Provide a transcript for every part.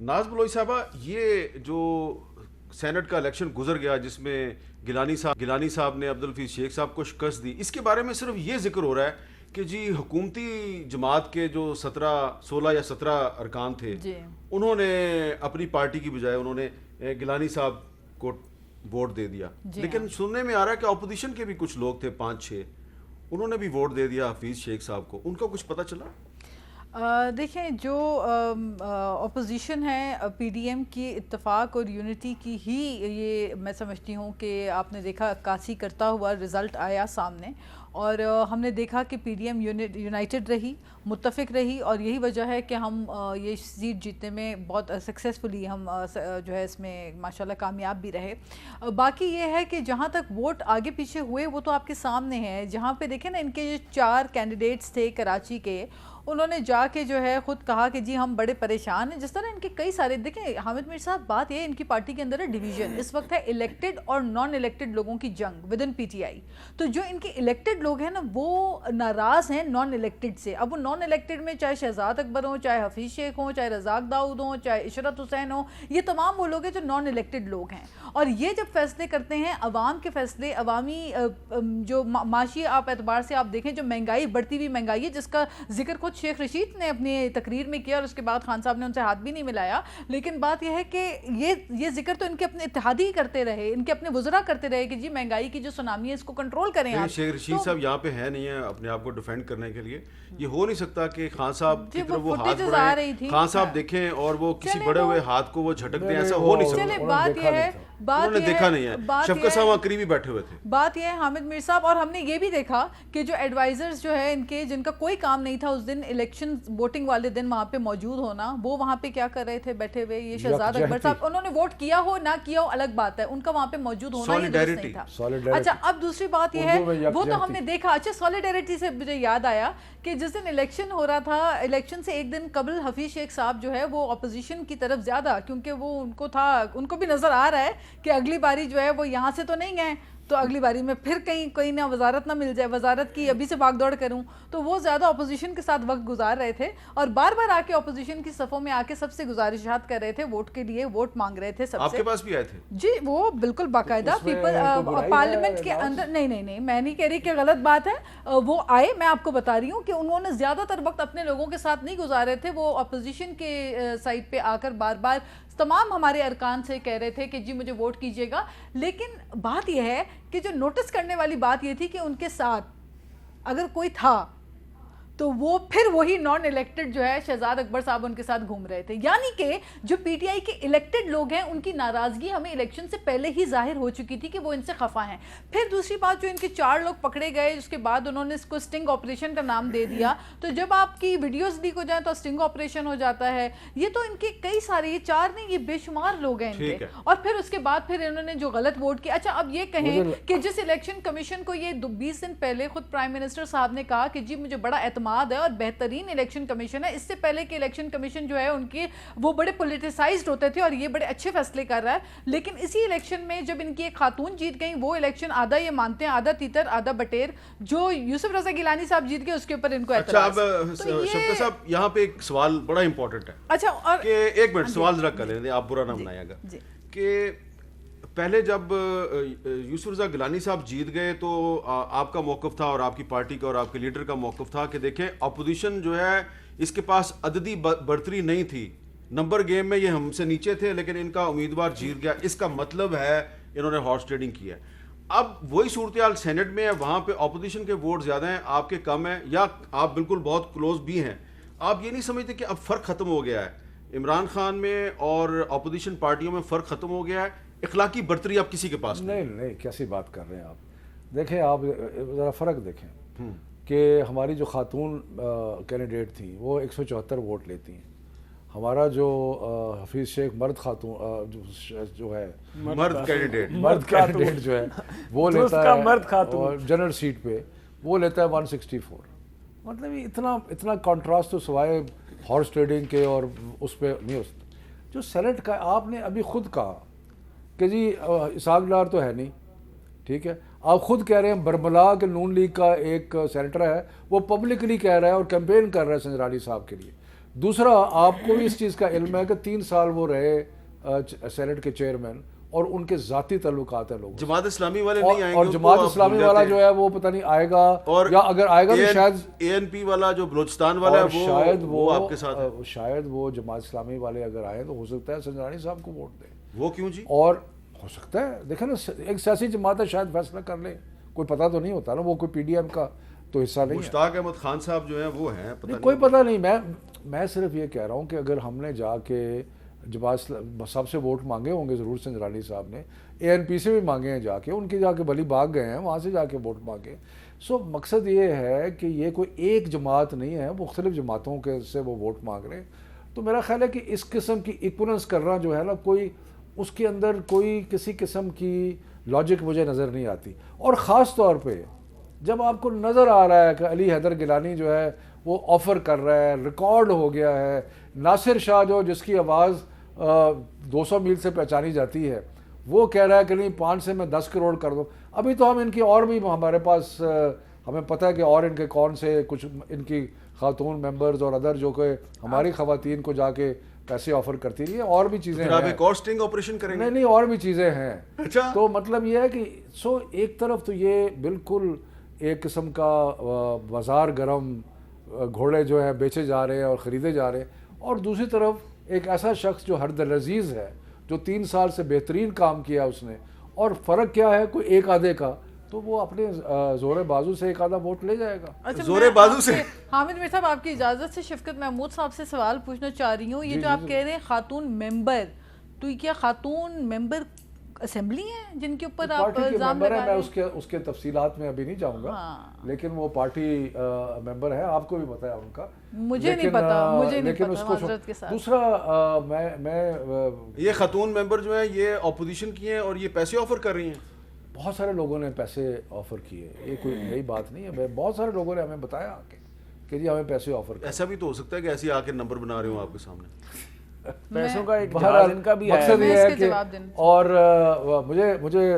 ناز بلوچ صاحبہ، یہ جو سینٹ کا الیکشن گزر گیا جس میں گیلانی صاحب نے عبدالحفیظ شیخ صاحب کو شکست دی، اس کے بارے میں صرف یہ ذکر ہو رہا ہے کہ جی حکومتی جماعت کے جو 16 یا 17 ارکان تھے انہوں نے اپنی پارٹی کی بجائے انہوں نے گیلانی صاحب کو ووٹ دے دیا. لیکن سننے میں آ رہا ہے کہ اپوزیشن کے بھی کچھ لوگ تھے 5-6، انہوں نے بھی ووٹ دے دیا حفیظ شیخ صاحب کو. ان کا کچھ پتہ چلا؟ دیکھیں، جو اپوزیشن ہے پی ڈی ایم کی اتفاق اور یونٹی کی ہی یہ میں سمجھتی ہوں کہ آپ نے دیکھا عکاسی کرتا ہوا رزلٹ آیا سامنے، اور ہم نے دیکھا کہ پی ڈی ایم یونائٹڈ رہی، متفق رہی، اور یہی وجہ ہے کہ ہم یہ سیٹ جیتنے میں بہت سکسیسفلی ہم جو ہے اس میں ماشاءاللہ کامیاب بھی رہے. باقی یہ ہے کہ جہاں تک ووٹ آگے پیچھے ہوئے وہ تو آپ کے سامنے ہے. جہاں پہ دیکھیں نا، ان کے جو 4 کینڈیڈیٹس تھے کراچی کے، انہوں نے جا کے جو ہے خود کہا کہ جی ہم بڑے پریشان ہیں. جس طرح ان کے کئی سارے، دیکھیں حامد میر صاحب، بات یہ ہے ان کی پارٹی کے اندر ہے ڈویژن. اس وقت ہے الیکٹڈ اور نان الیکٹڈ لوگوں کی جنگ with in P T I. تو جو ان کے الیکٹڈ لوگ ہیں نا وہ ناراض ہیں نان الیکٹڈ سے. اب وہ نان الیکٹڈ میں چاہے شہزاد اکبر ہوں، چاہے حفیظ شیخ ہوں، چاہے رزاق داؤد ہوں، چاہے عشرت حسین ہوں، یہ تمام وہ لوگ ہیں جو نان الیکٹڈ لوگ ہیں. اور یہ جب فیصلے کرتے ہیں عوام کے فیصلے، عوامی جو معاشی آپ اعتبار سے آپ دیکھیں، جو مہنگائی، بڑھتی ہوئی مہنگائی ہے جس کا ذکر خود شیخ رشید نے اپنی تقریر میں کیا، اور اس کے بعد خان صاحب نے ان سے ہاتھ بھی نہیں ملایا. لیکن بات یہ ہے کہ یہ ذکر تو ان کے اپنے اتحادی ہی کرتے رہے، ان کے اپنے وزراء کرتے رہے کہ جی مہنگائی کی جو سونامی ہے اس کو کنٹرول کریں آپ. شیخ رشید صاحب یہاں پہ ہے نہیں ہے اپنے آپ کو ڈیفینڈ کرنے کے لیے. یہ ہو نہیں سکتا کہ خان صاحب کی طرف وہ ہاتھ بڑھائیں، خان صاحب دیکھیں اور وہ کسی بڑے ہوئے ہاتھ کو وہ جھٹک دیں، ایسا ہو نہیں سکتا. بات یہ ہے، انہوں نے دیکھا نہیں ہے، شفقت صاحب قریبی بیٹھے ہوئے تھے. بات یہ ہے حامد میر صاحب، اور ہم نے یہ بھی دیکھا کہ جو ایڈوائزرز جو ہے ان کے، جن کا کوئی کام نہیں تھا اس دن الیکشن ووٹنگ والے دن وہاں پہ موجود ہونا، وہ وہاں پہ کیا کر رہے تھے بیٹھے ہوئے؟ یہ شہزاد اکبر صاحب، انہوں نے ووٹ کیا ہو نہ کیا ہو الگ بات ہے، ان کا وہاں پہ موجود ہونا ہی درست نہیں تھا. اچھا، اب دوسری بات یہ ہے، وہ تو ہم نے دیکھا. اچھا، سولیڈیرٹی سے مجھے یاد آیا کہ جس دن الیکشن ہو رہا تھا، الیکشن سے ایک دن قبل حفیظ شیخ صاحب جو ہے وہ اپوزیشن کی طرف زیادہ، کیونکہ وہ ان کو تھا، ان کو بھی نظر آ رہا ہے کہ اگلی باری جو ہے وہ یہاں سے تو نہیں گئے، تو اگلی باری میں پھر کہیں نہ وزارت نہ مل جائے، وزارت کی ابھی سے بھاگ دوڑ کروں. تو وہ زیادہ اپوزیشن کے ساتھ وقت گزار رہے تھے، اور بار بار آ کے اپوزیشن کی صفوں میں آ کے سب سے گزارشات کر رہے تھے، ووٹ کے لیے ووٹ مانگ رہے تھے سب سے. آپ کے پاس بھی آئے تھے؟ جی، وہ بالکل باقاعدہ پیپل پارلیمنٹ کے اندر. نہیں، میں نہیں کہہ رہی کہ غلط بات ہے، وہ آئے. میں آپ کو بتا رہی ہوں کہ انہوں نے زیادہ تر وقت اپنے لوگوں کے ساتھ نہیں گزارے تھے، وہ اپوزیشن کے سائٹ پہ آ کر بار بار تمام ہمارے ارکان سے کہہ رہے تھے کہ جی مجھے ووٹ کیجیے گا. لیکن بات یہ ہے کہ جو نوٹس کرنے والی بات یہ تھی کہ ان کے ساتھ اگر کوئی تھا تو وہ پھر وہی نان الیکٹڈ جو ہے شہزاد اکبر صاحب ان کے ساتھ گھوم رہے تھے. یعنی کہ جو پی ٹی آئی کے الیکٹڈ لوگ ہیں ان کی ناراضگی ہمیں الیکشن سے پہلے ہی ظاہر ہو چکی تھی کہ وہ ان سے خفا ہیں. پھر دوسری بات، جو ان کے 4 لوگ پکڑے گئے، اس کے بعد انہوں نے اس کو سٹنگ آپریشن کا نام دے دیا. تو جب آپ کی ویڈیوز لیک ہو جائیں تو سٹنگ آپریشن ہو جاتا ہے. یہ تو ان کے کئی سارے، یہ 4 نہیں، یہ بے شمار لوگ ہیں ان کے. اور پھر اس کے بعد پھر انہوں نے جو غلط ووٹ کیا. اچھا، اب یہ کہیں کہ جس الیکشن کمیشن کو یہ 20 دن پہلے خود پرائم منسٹر صاحب نے کہا کہ جی مجھے بڑا اعتماد ہے اور بہترین الیکشن کمیشن ہے، اس سے پہلے کہ الیکشن کمیشن جو ہے ان کے وہ بڑے پولیٹیسائزڈ ہوتے تھے اور یہ بڑے اچھے فیصلے کر رہا ہے. لیکن اسی الیکشن میں جب ان کی ایک خاتون جیت گئی، وہ الیکشن آدھا یہ مانتے ہیں آدھا تیتر آدھا بٹیر، جو یوسف رضا گیلانی صاحب جیت گئے اس کے اوپر ان کو اعتراض. اچھا، اب شفقت صاحب یہاں پہ ایک سوال بڑا امپورٹنٹ ہے. اچھا، کہ ایک منٹ سوال ذرا کر لیں، آپ برا نہ منائیے گا. کہ پہلے جب یوسف رضا گیلانی صاحب جیت گئے تو آپ کا موقف تھا اور آپ کی پارٹی کا اور آپ کے لیڈر کا موقف تھا کہ دیکھیں اپوزیشن جو ہے اس کے پاس عددی برتری نہیں تھی، نمبر گیم میں یہ ہم سے نیچے تھے، لیکن ان کا امیدوار جیت گیا، اس کا مطلب ہے انہوں نے ہارس ٹریڈنگ کی ہے. اب وہی صورتحال سینٹ میں ہے، وہاں پہ اپوزیشن کے ووٹ زیادہ ہیں، آپ کے کم ہیں، یا آپ بالکل بہت کلوز بھی ہیں. آپ یہ نہیں سمجھتے کہ اب فرق ختم ہو گیا ہے عمران خان میں اور اپوزیشن پارٹیوں میں فرق ختم ہو گیا ہے، اخلاقی برتری اب کسی کے پاس نہیں کیسی بات کر رہے ہیں آپ؟ دیکھیں، آپ ذرا فرق دیکھیں کہ ہماری جو خاتون کینڈیڈیٹ تھیں وہ 174 ووٹ لیتی ہیں. ہمارا جو حفیظ شیخ مرد خاتون جو ہے مرد کینڈیڈیٹ جو ہے وہ لیتا ہے جنرل سیٹ پہ وہ لیتا ہے 164. مطلب اتنا کنٹراسٹ تو سوائے ہارس ٹریڈنگ کے اور اس پہ نہیں ہو سکتا. جو سینٹ کا آپ نے ابھی خود کہا کہ جی اسحاق ڈار تو ہے نہیں، ٹھیک ہے، آپ خود کہہ رہے ہیں برملا کے نون لیگ کا ایک سینیٹر ہے، وہ پبلکلی کہہ رہا ہے اور کیمپین کر رہا ہے سنجر علی صاحب کے لیے. دوسرا آپ کو بھی اس چیز کا علم ہے کہ 3 سال وہ رہے سینٹ کے چیئرمین اور ان کے ذاتی تعلقات ہیں لوگوں سے. جماعت اسلامی والے نہیں آئیں گے, اور جماعت اسلامی والا جو ہے وہ پتہ نہیں آئے گا, یا اگر آئے گا تو شاید اے این پی والا جو بلوچستان والا ہے شاید وہ آپ کے ساتھ ہے. شاید وہ جماعت اسلامی والے اگر آئے تو ہو سکتا ہے سنجرانی صاحب کو ووٹ دیں. وہ کیوں جی؟ اور ہو سکتا ہے, دیکھیں نا ایک سیاسی جماعت ہے, شاید فیصلہ کر لیں, کوئی پتہ تو نہیں ہوتا نا, وہ کوئی پی ڈی ایم کا تو حصہ نہیں ہے. مشتاق احمد خان صاحب جو ہیں وہ ہیں, پتہ نہیں, کوئی پتہ نہیں. میں صرف یہ کہہ رہا ہوں کہ اگر ہم نے جا کے جماعت سب سے ووٹ مانگے ہوں گے ضرور سنجرانی صاحب نے, اے این پی سے بھی مانگے ہیں جا کے, ان کے جا کے بلی باغ گئے ہیں وہاں سے جا کے ووٹ مانگے. سو مقصد یہ ہے کہ یہ کوئی ایک جماعت نہیں ہے, مختلف جماعتوں کے سے وہ ووٹ مانگ رہے ہیں. تو میرا خیال ہے کہ اس قسم کی ایکولنس کرنا جو ہے نا, کوئی اس کے اندر کوئی کسی قسم کی لاجک مجھے نظر نہیں آتی. اور خاص طور پہ جب آپ کو نظر آ رہا ہے کہ علی حیدر گیلانی جو ہے وہ آفر کر رہا ہے, ریکارڈ ہو گیا ہے, ناصر شاہ جو جس کی آواز 200 میل سے پہچانی جاتی ہے, وہ کہہ رہا ہے کہ نہیں 5 سے میں 10 کروڑ کر دوں. ابھی تو ہم ان کی اور بھی ہمارے پاس ہمیں پتہ ہے کہ اور ان کے کون سے کچھ ان کی خاتون ممبرز اور ادر جو کہ ہماری خواتین کو جا کے پیسے آفر کرتی رہی ہیں, اور بھی چیزیں ہیں. آپ ایک اور سٹنگ آپریشن کریں گے؟ نہیں, اور بھی چیزیں ہیں. اچھا, تو مطلب یہ ہے کہ ایک طرف تو یہ بالکل ایک قسم کا بازار گرم گھوڑے جو ہیں بیچے جا رہے ہیں اور خریدے جا رہے ہیں, اور دوسری طرف ایک ایسا شخص جو ہر دلعزیز ہے, جو 3 سال سے بہترین کام کیا اس نے, اور فرق کیا ہے کوئی ایک آدھے کا, تو وہ اپنے زور بازو سے ایک آدھا ووٹ لے جائے گا. زور بازو سے. حامد میر صاحب, آپ کی اجازت سے شفقت محمود صاحب سے سوال پوچھنا چاہ رہی ہوں. یہ جو آپ کہہ رہے ہیں خاتون ممبر, تو کیا خاتون ممبر اسمبلی ہیں جن کے اوپر آپ الزام لگا رہے ہیں؟ میں اس کے تفصیلات میں ابھی نہیں جاؤں گا, لیکن وہ پارٹی ممبر ہے, آپ کو بھی پتہ ہے ان کا. مجھے نہیں پتا معذرت کے ساتھ. دوسرا میں یہ خاتون ممبر جو ہیں یہ اپوزیشن کی ہیں اور یہ پیسے آفر کر رہی ہیں. بہت سارے لوگوں نے پیسے آفر کیے, یہ کوئی نئی بات نہیں ہے. بہت سارے لوگوں نے ہمیں بتایا کہ جی ہمیں پیسے آفر کر. ایسا بھی تو ہو سکتا ہے کہ ایسے آ کے نمبر بنا رہے ہوں آپ کے سامنے. پیسوں کا ایک جہاز ان کا بھی مقصد یہ ہے کہ, اور مجھے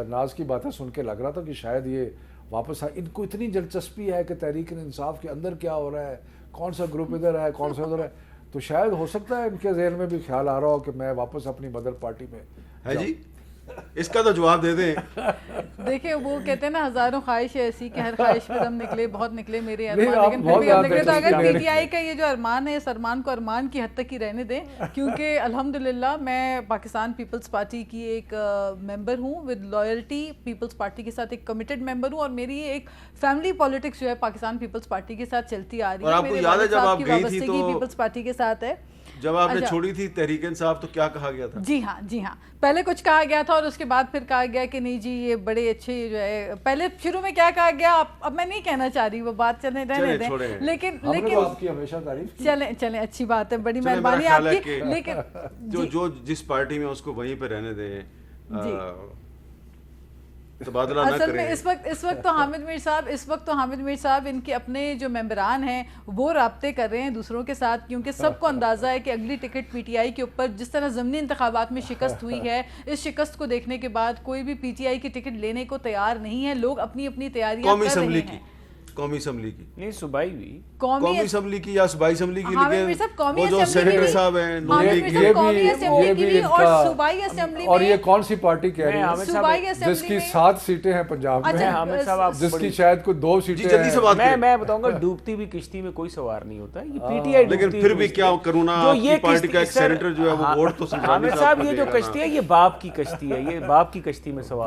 ناز کی باتیں سن کے لگ رہا تھا کہ شاید یہ واپس ان کو اتنی دلچسپی ہے کہ تحریک انصاف کے اندر کیا ہو رہا ہے, کون سا گروپ ادھر ہے کون سا ادھر ہے, تو شاید ہو سکتا ہے ان کے ذہن میں بھی خیال آ رہا ہو کہ میں واپس اپنی مدر پارٹی میں ہے. جی اس کا تو جواب دے دیں. دیکھیں وہ کہتے ہیں نا ہزاروں خواہش ایسی کہ ہر خواہش پہ دم نکلے, بہت نکلے میرے ارمان, لیکن پھر بھی ہم نکلے. تو اگر پی ٹی آئی کا یہ جو ارمان ہے, اس ارمان کو ارمان کی حد تک ہی رہنے دیں, کیونکہ الحمدللہ میں پاکستان پیپلز پارٹی کی ایک ممبر ہوں ود لائلٹی, پیپلز پارٹی کے ساتھ ایک کمیٹڈ ممبر ہوں, اور میری ایک فیملی پالیٹکس جو ہے پاکستان پیپلز پارٹی کے ساتھ چلتی آ رہی ہے. اور آپ کو یاد ہے جب آپ گئی تھی تو پیپلز پارٹی کے ساتھ ہے, جب آپ نے چھوڑی تھی تحریک انصاف تو کیا کہا گیا تھا؟ جی ہاں, پہلے کچھ کہا گیا تھا اور اس کے بعد پھر کہا گیا کہ نہیں جی یہ بڑے اچھے جو ہے, پہلے شروع میں کیا کہا گیا اب میں نہیں کہنا چاہ رہی, وہ بات چلنے رہنے دیں, لیکن آپ کی ہمیشہ تعریف چلیں اچھی بات ہے, بڑی مہربانی آپ کی. لیکن جو جس پارٹی میں اس کو وہیں پہ رہنے دیں, تبادلہ نہ اصل میں کریں. اس وقت تو حامد میر صاحب ان کے اپنے جو ممبران ہیں وہ رابطے کر رہے ہیں دوسروں کے ساتھ, کیونکہ سب کو اندازہ ہے کہ اگلی ٹکٹ پی ٹی آئی کے اوپر جس طرح ضمنی انتخابات میں شکست ہوئی ہے, اس شکست کو دیکھنے کے بعد کوئی بھی پی ٹی آئی کی ٹکٹ لینے کو تیار نہیں ہے. لوگ اپنی اپنی تیاریاں کر رہے ہیں. قومی اسمبلی کی نہیں, صوبائی بھی قومی اسمبلی کی یا صوبائی اسمبلی کی, لیکن وہ جو سینیٹر صاحب ہیں اور یہ کون سی پارٹی کہہ رہی ہے جس کی 7 سیٹیں ہیں پنجاب میں, جس کی شاید کوئی 2 سیٹیں ہیں. میں بتاؤں گا ڈوبتی ہوئی کشتی میں کوئی سوار نہیں ہوتا, یہ پی ٹی آئی. لیکن پھر بھی کیا کرونا پارٹی کا ایک سینیٹر جو ہے وہ ووٹ تو حامد صاحب, یہ جو کشتی ہے یہ باپ کی کشتی ہے, یہ باپ کی کشتی میں سوار